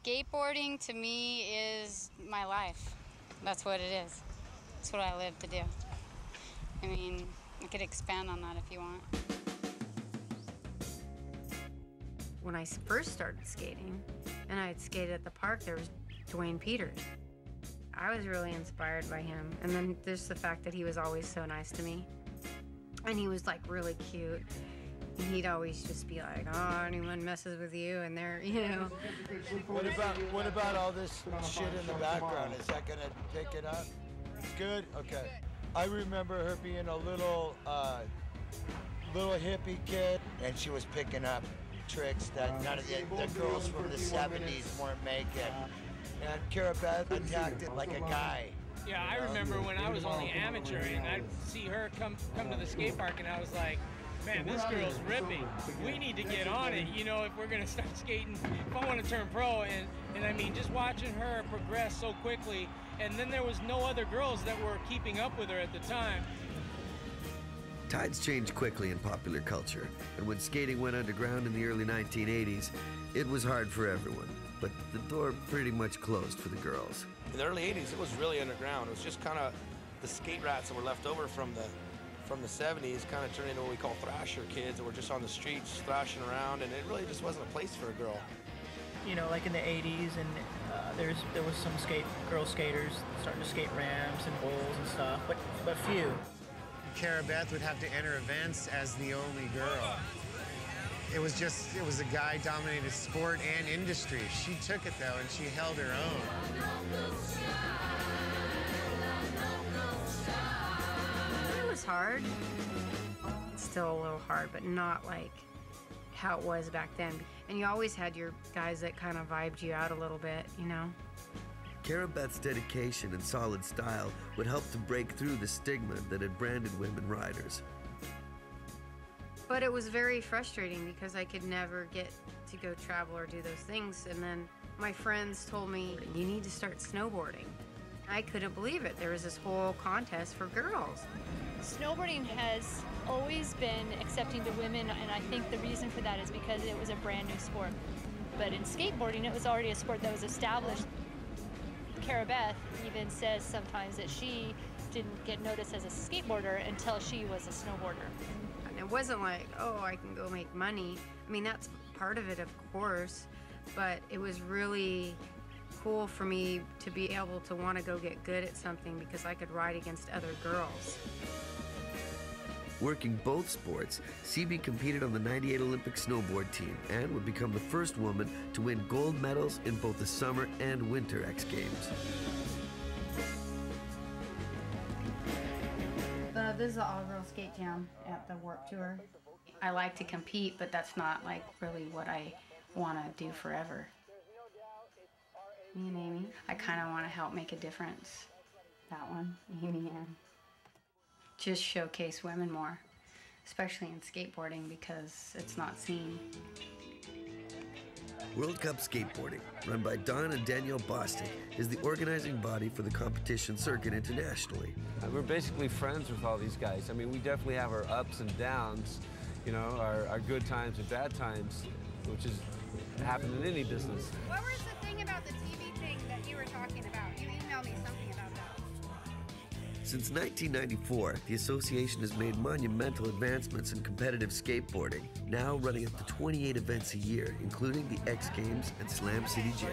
Skateboarding to me is my life. That's what it is. That's what I live to do. I mean, I could expand on that if you want. When I first started skating, and I had skated at the park, there was Duane Peters. I was really inspired by him. And then there's the fact that he was always so nice to me. And he was like really cute. And he'd always just be like, oh, anyone messes with you, and they're, you know. What about all this shit in the background? Is that gonna pick it up? It's good? Okay. I remember her being a little hippie kid, and she was picking up tricks that none of the girls from the 70s weren't making. And Cara Beth attacked it like a guy. Yeah, I remember when I was only amateur and I'd see her come to the skate park, and I was like, man, this girl's ripping. We need to get on it, you know, if we're gonna start skating, if I want to turn pro. And I mean, just watching her progress so quickly, and then there was no other girls that were keeping up with her at the time. Tides changed quickly in popular culture, and when skating went underground in the early 1980s, it was hard for everyone, but the door pretty much closed for the girls. In the early 80s, it was really underground. It was just kind of the skate rats that were left over from the 70s kind of turned into what we call thrasher kids that were just on the streets thrashing around, and it really just wasn't a place for a girl. You know, like in the 80s, and there was some girl skaters starting to skate ramps and bowls and stuff, but few. Cara Beth would have to enter events as the only girl. It was a guy-dominated sport and industry. She took it, though, and she held her own. It was hard. It's still a little hard, but not like how it was back then. And you always had your guys that kind of vibed you out a little bit, you know? Cara Beth's dedication and solid style would help to break through the stigma that had branded women riders. But it was very frustrating because I could never get to go travel or do those things. And then my friends told me, you need to start snowboarding. I couldn't believe it. There was this whole contest for girls. Snowboarding has always been accepting to women, and I think the reason for that is because it was a brand new sport. But in skateboarding, it was already a sport that was established. Cara Beth even says sometimes that she didn't get noticed as a skateboarder until she was a snowboarder. And it wasn't like, oh, I can go make money. I mean, that's part of it, of course, but it was really cool for me to be able to want to go get good at something because I could ride against other girls. Working both sports, CB competed on the '98 Olympic snowboard team and would become the first woman to win gold medals in both the summer and winter X Games. This is the all-girl skate jam at the Warped Tour. I like to compete, but that's not like really what I want to do forever. Me and Amy, I kind of want to help make a difference. That one, Amy and just showcase women more, especially in skateboarding because it's not seen. World Cup Skateboarding, run by Don and Danielle Bostick, is the organizing body for the competition circuit internationally. We're basically friends with all these guys. I mean, we definitely have our ups and downs, you know, our good times and bad times, which is happen in any business. What was the thing about the TV thing that you were talking about? You emailed me something about that. Since 1994, the association has made monumental advancements in competitive skateboarding, now running up to 28 events a year, including the X Games and Slam City Jam.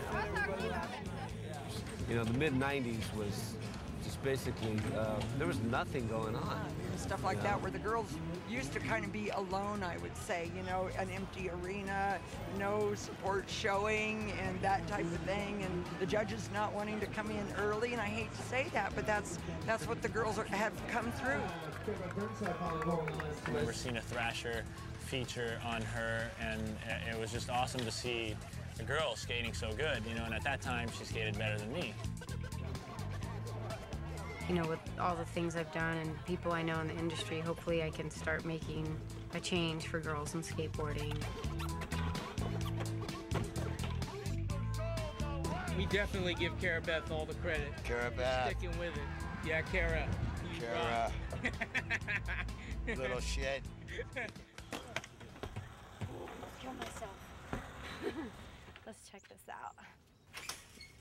You know, the mid-90s was just basically, there was nothing going on. Stuff like that, where the girls used to kind of be alone, I would say, you know, an empty arena, no support showing and that type of thing, and the judges not wanting to come in early, and I hate to say that, but that's what the girls have come through. We were seeing a thrasher feature on her, and it was just awesome to see a girl skating so good, you know, and at that time she skated better than me. You know, with all the things I've done and people I know in the industry, hopefully I can start making a change for girls in skateboarding. We definitely give Cara Beth all the credit. Cara Beth. Sticking with it. Yeah, Cara. Cara. Little shit. Kill myself. Let's check this out.